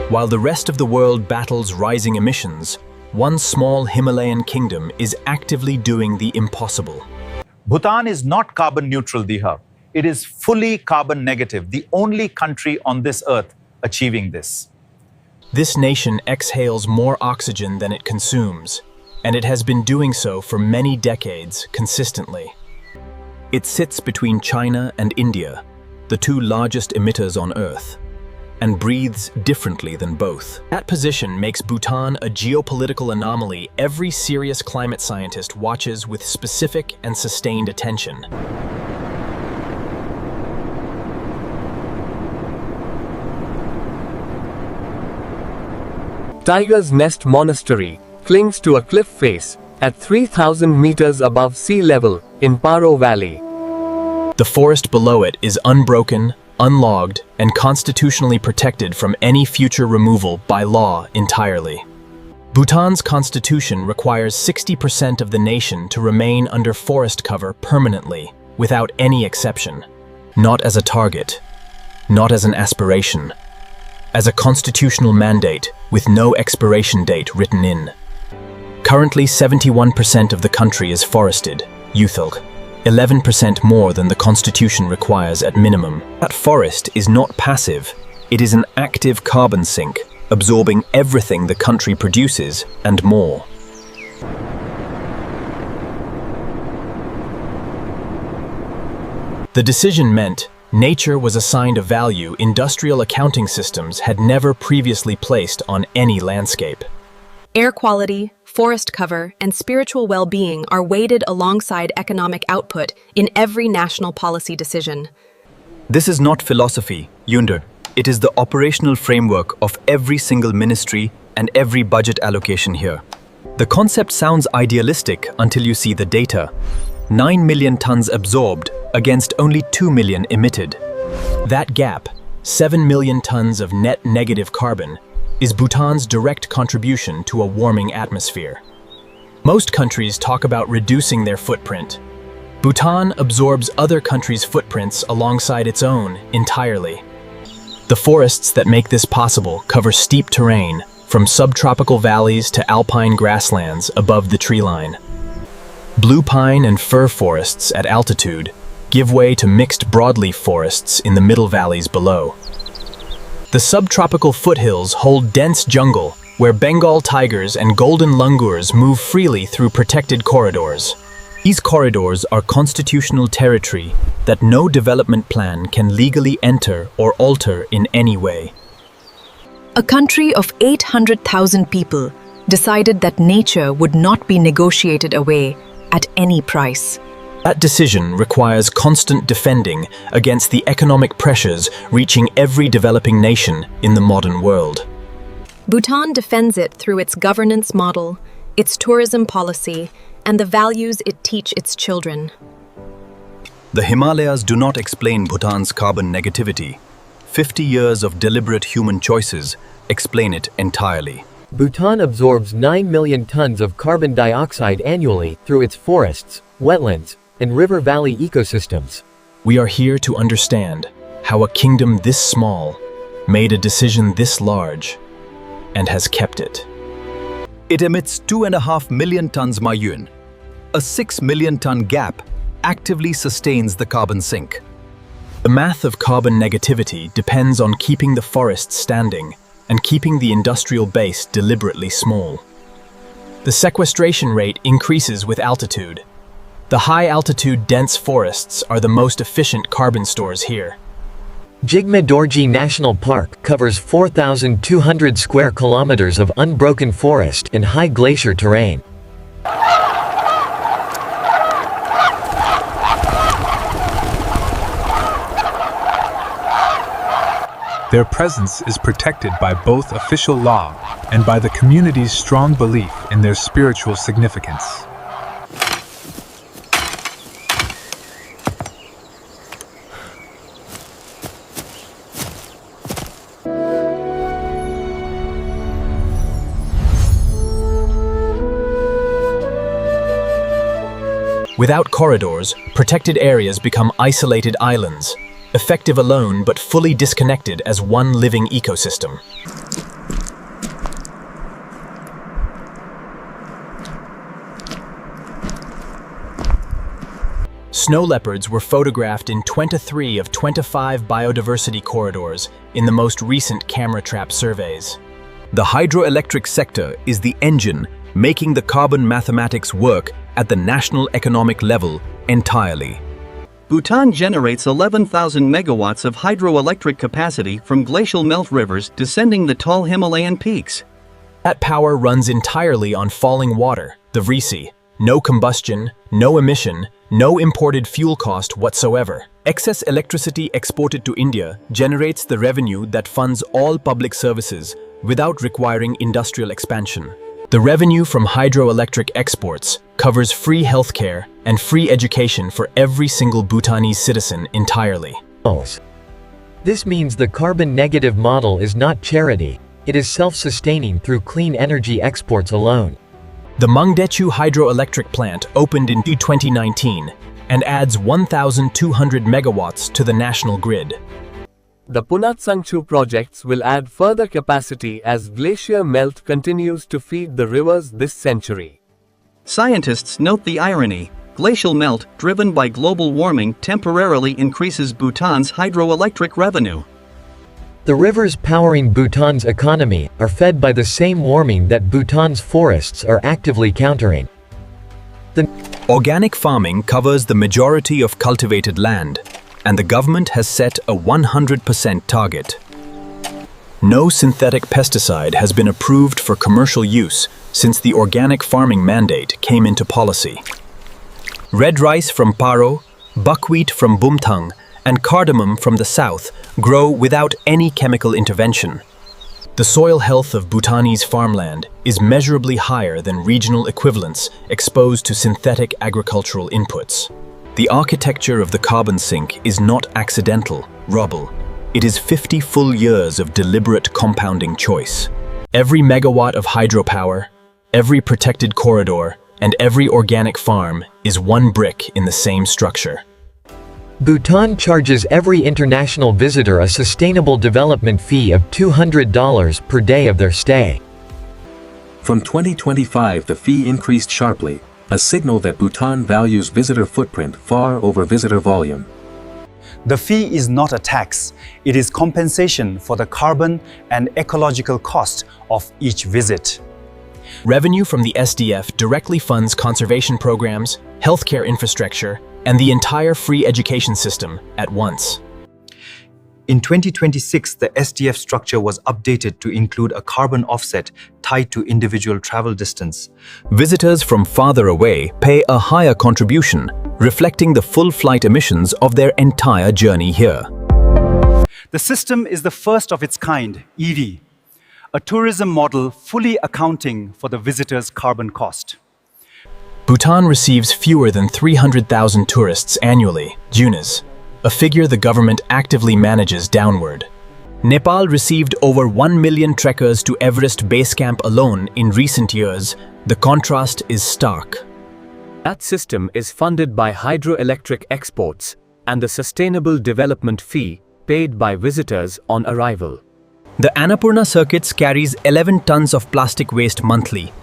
While the rest of the world battles rising emissions, one small Himalayan kingdom is actively doing the impossible. Bhutan is not carbon neutral, Diha. It is fully carbon negative, the only country on this earth achieving this. This nation exhales more oxygen than it consumes, and it has been doing so for many decades consistently. It sits between China and India, the two largest emitters on Earth, and breathes differently than both. That position makes Bhutan a geopolitical anomaly every serious climate scientist watches with specific and sustained attention. Tiger's Nest Monastery clings to a cliff face at 3,000 meters above sea level in Paro Valley. The forest below it is unbroken, unlogged, and constitutionally protected from any future removal by law entirely. Bhutan's constitution requires 60% of the nation to remain under forest cover permanently, without any exception. Not as a target, not as an aspiration, as a constitutional mandate with no expiration date written in. Currently, 71% of the country is forested, Yuthilk, 11% more than the constitution requires at minimum. That forest is not passive, it is an active carbon sink, absorbing everything the country produces and more. The decision meant nature was assigned a value industrial accounting systems had never previously placed on any landscape. Air quality, forest cover, and spiritual well-being are weighted alongside economic output in every national policy decision. This is not philosophy, Yunder. It is the operational framework of every single ministry and every budget allocation here. The concept sounds idealistic until you see the data. 9 million tons absorbed against only 2 million emitted. That gap, 7 million tons of net negative carbon, is Bhutan's direct contribution to a warming atmosphere. Most countries talk about reducing their footprint. Bhutan absorbs other countries' footprints alongside its own entirely. The forests that make this possible cover steep terrain, from subtropical valleys to alpine grasslands above the tree line. Blue pine and fir forests at altitude give way to mixed broadleaf forests in the middle valleys below. The subtropical foothills hold dense jungle where Bengal tigers and golden langurs move freely through protected corridors. These corridors are constitutional territory that no development plan can legally enter or alter in any way. A country of 800,000 people decided that nature would not be negotiated away at any price. That decision requires constant defending against the economic pressures reaching every developing nation in the modern world. Bhutan defends it through its governance model, its tourism policy, and the values it teaches its children. The Himalayas do not explain Bhutan's carbon negativity. 50 years of deliberate human choices explain it entirely. Bhutan absorbs 9 million tons of carbon dioxide annually through its forests, wetlands, and river valley ecosystems. We are here to understand how a kingdom this small made a decision this large and has kept it. It emits 2.5 million tons Mayun. A 6 million ton gap actively sustains the carbon sink. The math of carbon negativity depends on keeping the forests standing and keeping the industrial base deliberately small. The sequestration rate increases with altitude. The high-altitude dense forests are the most efficient carbon stores here. Jigme Dorji National Park covers 4,200 square kilometers of unbroken forest and high glacier terrain. Their presence is protected by both official law and by the community's strong belief in their spiritual significance. Without corridors, protected areas become isolated islands, effective alone but fully disconnected as one living ecosystem. Snow leopards were photographed in 23 of 25 biodiversity corridors in the most recent camera trap surveys. The hydroelectric sector is the engine making the carbon mathematics work at the national economic level entirely. Bhutan generates 11,000 megawatts of hydroelectric capacity from glacial melt rivers descending the tall Himalayan peaks. That power runs entirely on falling water, the Vrisi. No combustion, no emission, no imported fuel cost whatsoever. Excess electricity exported to India generates the revenue that funds all public services without requiring industrial expansion. The revenue from hydroelectric exports covers free healthcare and free education for every single Bhutanese citizen entirely. This means the carbon-negative model is not charity, it is self-sustaining through clean energy exports alone. The Mangdechu hydroelectric plant opened in 2019 and adds 1,200 megawatts to the national grid. The Punatsangchu projects will add further capacity as glacier melt continues to feed the rivers this century. Scientists note the irony. Glacial melt, driven by global warming, temporarily increases Bhutan's hydroelectric revenue. The rivers powering Bhutan's economy are fed by the same warming that Bhutan's forests are actively countering. Organic farming covers the majority of cultivated land, and the government has set a 100% target. No synthetic pesticide has been approved for commercial use since the organic farming mandate came into policy. Red rice from Paro, buckwheat from Bumthang, and cardamom from the south grow without any chemical intervention. The soil health of Bhutanese farmland is measurably higher than regional equivalents exposed to synthetic agricultural inputs. The architecture of the carbon sink is not accidental, rubble. It is 50 full years of deliberate compounding choice. Every megawatt of hydropower, every protected corridor, and every organic farm is one brick in the same structure. Bhutan charges every international visitor a sustainable development fee of $200 per day of their stay. From 2025, the fee increased sharply, a signal that Bhutan values visitor footprint far over visitor volume. The fee is not a tax, it is compensation for the carbon and ecological cost of each visit. Revenue from the SDF directly funds conservation programs, healthcare infrastructure, and the entire free education system at once. In 2026, the SDF structure was updated to include a carbon offset tied to individual travel distance. Visitors from farther away pay a higher contribution, reflecting the full flight emissions of their entire journey here. The system is the first of its kind, EV, a tourism model fully accounting for the visitor's carbon cost. Bhutan receives fewer than 300,000 tourists annually, Junas, a figure the government actively manages downward. Nepal received over 1 million trekkers to Everest Base Camp alone in recent years. The contrast is stark. That system is funded by hydroelectric exports and the sustainable development fee paid by visitors on arrival. The Annapurna circuits carries 11 tons of plastic waste monthly.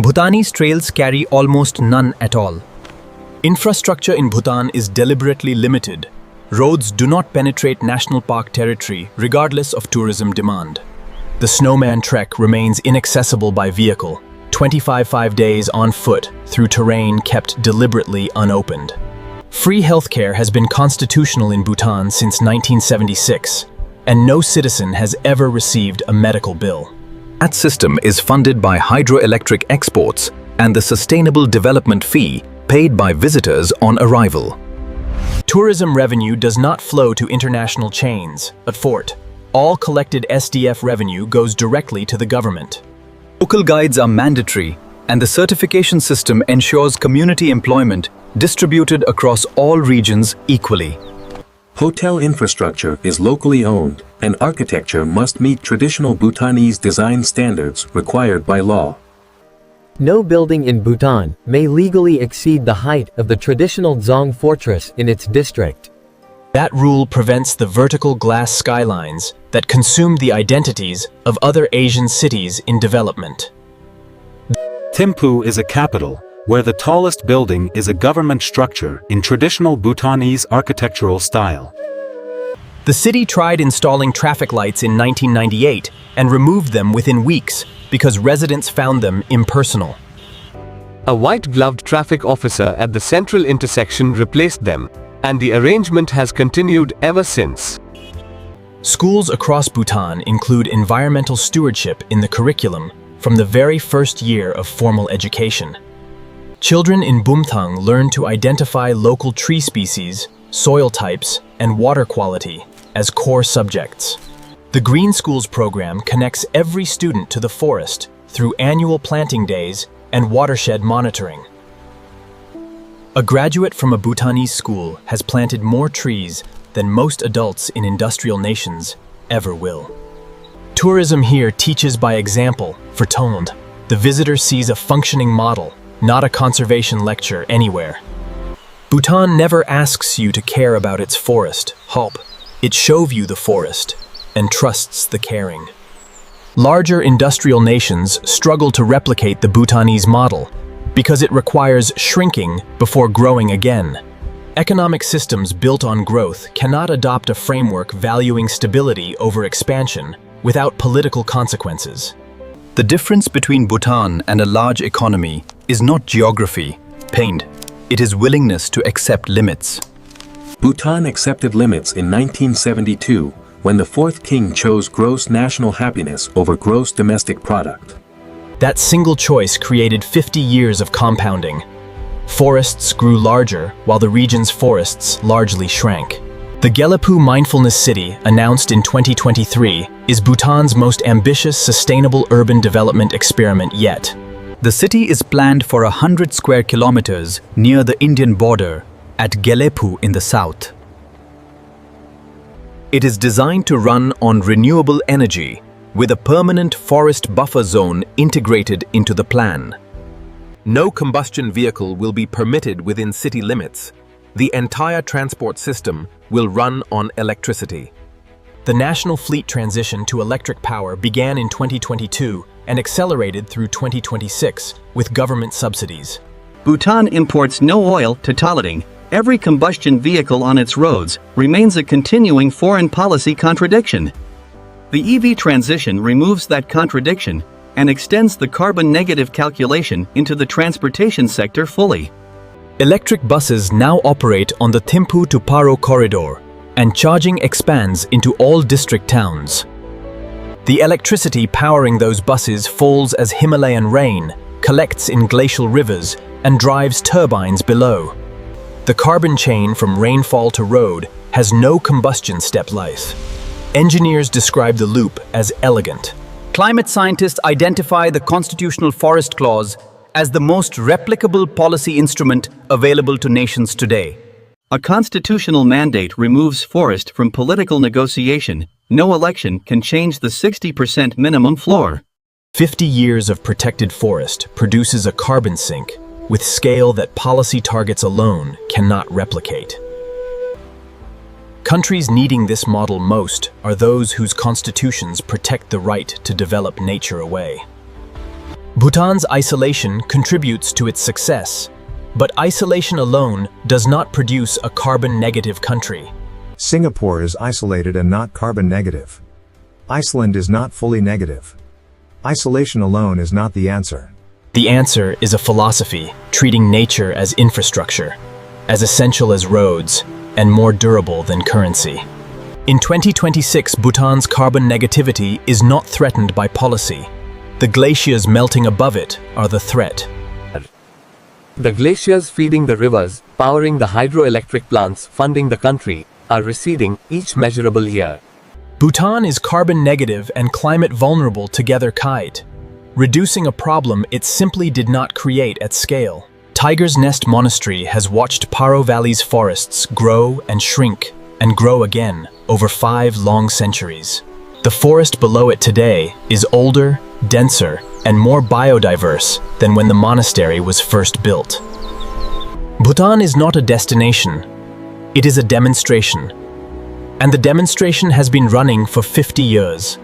Bhutanese trails carry almost none at all. Infrastructure in Bhutan is deliberately limited. Roads do not penetrate national park territory regardless of tourism demand. The snowman trek remains inaccessible by vehicle, 25 days on foot through terrain kept deliberately unopened. Free healthcare has been constitutional in Bhutan since 1976, and no citizen has ever received a medical bill. That system is funded by hydroelectric exports and the sustainable development fee paid by visitors on arrival. Tourism revenue does not flow to international chains, at Fort. All collected SDF revenue goes directly to the government. Local guides are mandatory, and the certification system ensures community employment distributed across all regions equally. Hotel infrastructure is locally owned, and architecture must meet traditional Bhutanese design standards required by law. No building in Bhutan may legally exceed the height of the traditional Dzong fortress in its district. That rule prevents the vertical glass skylines that consume the identities of other Asian cities in development. Thimphu is a capital, where the tallest building is a government structure in traditional Bhutanese architectural style. The city tried installing traffic lights in 1998 and removed them within weeks because residents found them impersonal. A white-gloved traffic officer at the central intersection replaced them, and the arrangement has continued ever since. Schools across Bhutan include environmental stewardship in the curriculum from the very first year of formal education. Children in Bumthang learn to identify local tree species, soil types, and water quality as core subjects. The Green Schools program connects every student to the forest through annual planting days and watershed monitoring. A graduate from a Bhutanese school has planted more trees than most adults in industrial nations ever will. Tourism here teaches by example for Tonde. The visitor sees a functioning model, not a conservation lecture anywhere. Bhutan never asks you to care about its forest, Halp. It shows you the forest and trusts the caring. Larger industrial nations struggle to replicate the Bhutanese model because it requires shrinking before growing again. Economic systems built on growth cannot adopt a framework valuing stability over expansion without political consequences. The difference between Bhutan and a large economy is not geography, paint. It is willingness to accept limits. Bhutan accepted limits in 1972 when the fourth king chose gross national happiness over gross domestic product. That single choice created 50 years of compounding. Forests grew larger while the region's forests largely shrank. The Gelephu Mindfulness City, announced in 2023, is Bhutan's most ambitious sustainable urban development experiment yet. The city is planned for 100 square kilometers near the Indian border at Gelephu in the south. It is designed to run on renewable energy with a permanent forest buffer zone integrated into the plan. No combustion vehicle will be permitted within city limits. The entire transport system will run on electricity. The national fleet transition to electric power began in 2022 and accelerated through 2026 with government subsidies. Bhutan imports no oil to Talading. Every combustion vehicle on its roads remains a continuing foreign policy contradiction. The EV transition removes that contradiction and extends the carbon-negative calculation into the transportation sector fully. Electric buses now operate on the Thimphu to Paro corridor, and charging expands into all district towns. The electricity powering those buses falls as Himalayan rain, collects in glacial rivers, and drives turbines below. The carbon chain from rainfall to road has no combustion step life. Engineers describe the loop as elegant. Climate scientists identify the constitutional forest clause as the most replicable policy instrument available to nations today. A constitutional mandate removes forest from political negotiation. No election can change the 60% minimum floor. 50 years of protected forest produces a carbon sink with scale that policy targets alone cannot replicate. Countries needing this model most are those whose constitutions protect the right to develop nature away. Bhutan's isolation contributes to its success, but isolation alone does not produce a carbon-negative country. Singapore is isolated and not carbon negative. Iceland is not fully negative. Isolation alone is not the answer. The answer is a philosophy treating nature as infrastructure, as essential as roads, and more durable than currency. In 2026, Bhutan's carbon negativity is not threatened by policy. The glaciers melting above it are the threat. The glaciers feeding the rivers, powering the hydroelectric plants funding the country, are receding each measurable year. Bhutan is carbon negative and climate vulnerable together kite, reducing a problem it simply did not create at scale. Tiger's Nest Monastery has watched Paro Valley's forests grow and shrink and grow again over 5 long centuries. The forest below it today is older, denser, and more biodiverse than when the monastery was first built. Bhutan is not a destination, it is a demonstration. And the demonstration has been running for 50 years.